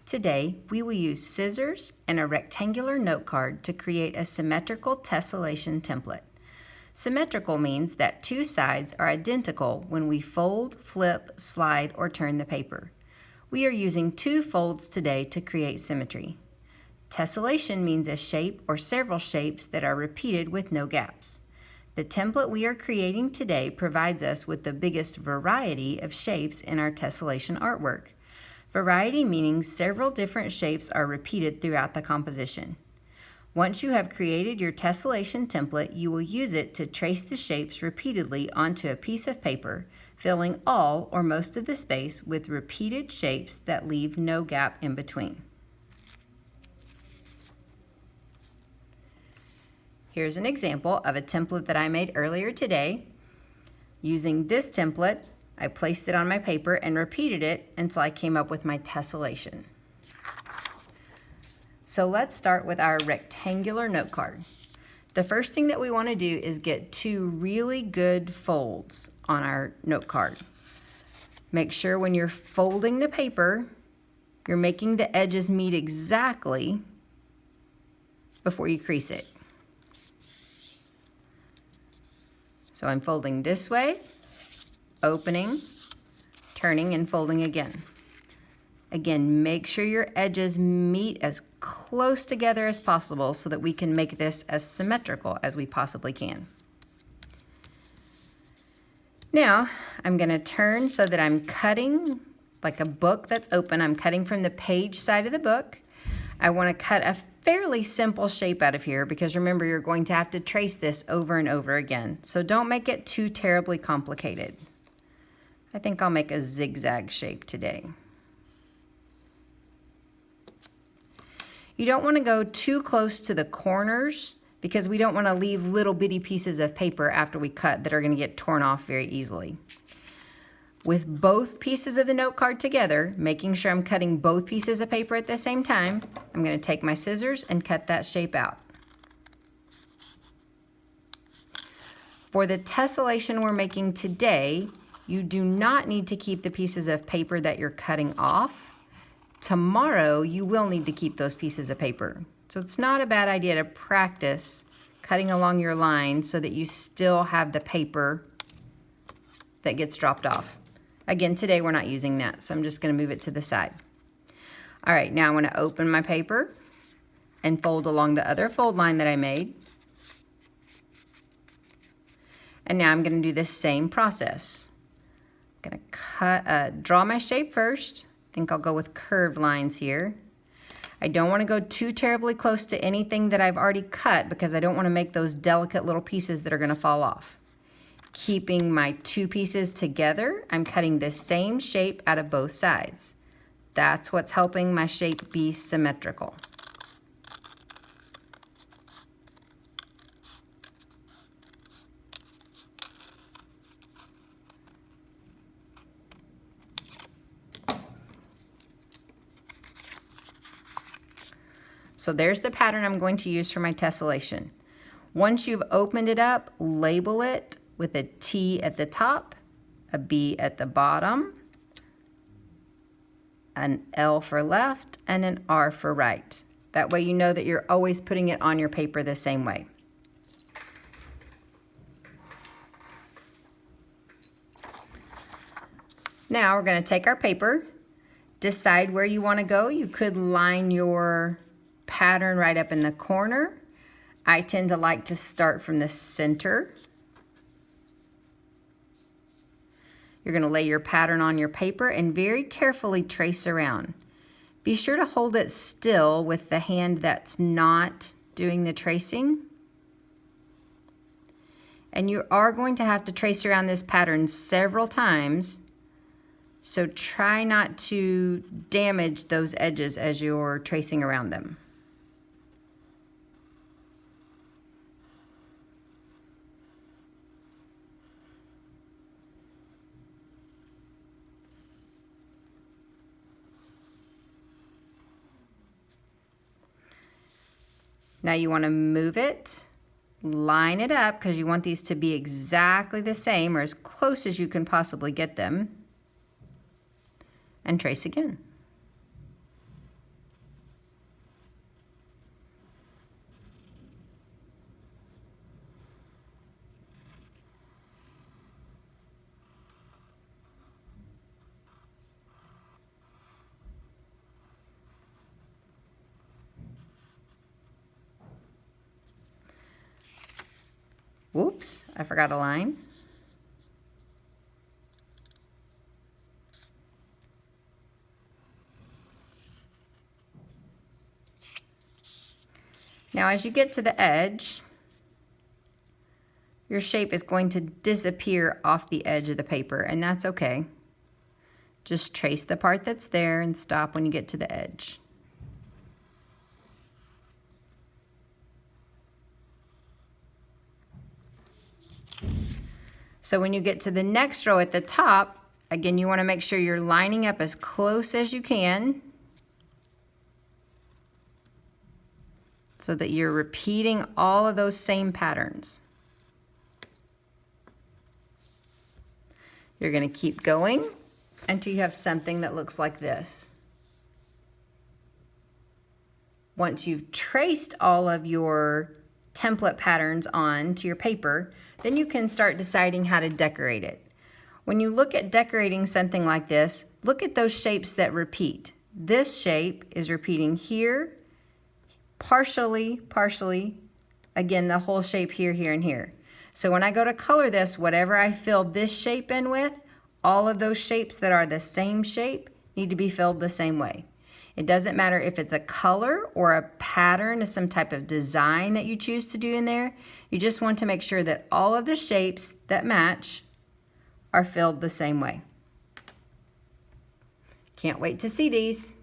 Today, we will use scissors and a rectangular note card to create a symmetrical tessellation template. Symmetrical means that two sides are identical when we fold, flip, slide, or turn the paper. We are using two folds today to create symmetry. Tessellation means a shape or several shapes that are repeated with no gaps. The template we are creating today provides us with the biggest variety of shapes in our tessellation artwork. Variety meaning several different shapes are repeated throughout the composition. Once you have created your tessellation template, you will use it to trace the shapes repeatedly onto a piece of paper, filling all or most of the space with repeated shapes that leave no gap in between. Here's an example of a template that I made earlier today. Using this template, I placed it on my paper and repeated it until I came up with my tessellation. So let's start with our rectangular note card. The first thing that we want to do is get two really good folds on our note card. Make sure when you're folding the paper, you're making the edges meet exactly before you crease it. So I'm folding this way, opening, turning, and folding again. Again, make sure your edges meet as close together as possible so that we can make this as symmetrical as we possibly can. Now, I'm going to turn so that I'm cutting like a book that's open. I'm cutting from the page side of the book. I want to cut a fairly simple shape out of here because remember, you're going to have to trace this over and over again. So don't make it too terribly complicated. I think I'll make a zigzag shape today. You don't want to go too close to the corners because we don't want to leave little bitty pieces of paper after we cut that are going to get torn off very easily. With both pieces of the note card together, making sure I'm cutting both pieces of paper at the same time, I'm going to take my scissors and cut that shape out. For the tessellation we're making today, you do not need to keep the pieces of paper that you're cutting off. Tomorrow, you will need to keep those pieces of paper. So it's not a bad idea to practice cutting along your line so that you still have the paper that gets dropped off. Again, today we're not using that, so I'm just going to move it to the side. All right, now I'm going to open my paper and fold along the other fold line that I made. And now I'm going to do the same process. I'm going to draw my shape first. I think I'll go with curved lines here. I don't want to go too terribly close to anything that I've already cut because I don't want to make those delicate little pieces that are going to fall off. Keeping my two pieces together, I'm cutting the same shape out of both sides. That's what's helping my shape be symmetrical. So there's the pattern I'm going to use for my tessellation. Once you've opened it up, label it with a T at the top, a B at the bottom, an L for left, and an R for right. That way you know that you're always putting it on your paper the same way. Now we're going to take our paper, decide where you want to go. You could line your pattern right up in the corner. I tend to like to start from the center. You're going to lay your pattern on your paper and very carefully trace around. Be sure to hold it still with the hand that's not doing the tracing. And you are going to have to trace around this pattern several times, so try not to damage those edges as you're tracing around them. Now you want to move it, line it up because you want these to be exactly the same or as close as you can possibly get them, and trace again. Whoops, I forgot a line. Now as you get to the edge, your shape is going to disappear off the edge of the paper, and that's okay. Just trace the part that's there and stop when you get to the edge. So when you get to the next row at the top, again, you want to make sure you're lining up as close as you can so that you're repeating all of those same patterns. You're going to keep going until you have something that looks like this. Once you've traced all of your template patterns onto your paper, then you can start deciding how to decorate it. When you look at decorating something like this, look at those shapes that repeat. This shape is repeating here, partially, again, the whole shape here, here, and here. So when I go to color this, whatever I fill this shape in with, all of those shapes that are the same shape need to be filled the same way. It doesn't matter if it's a color or a pattern, some type of design that you choose to do in there. You just want to make sure that all of the shapes that match are filled the same way. Can't wait to see these.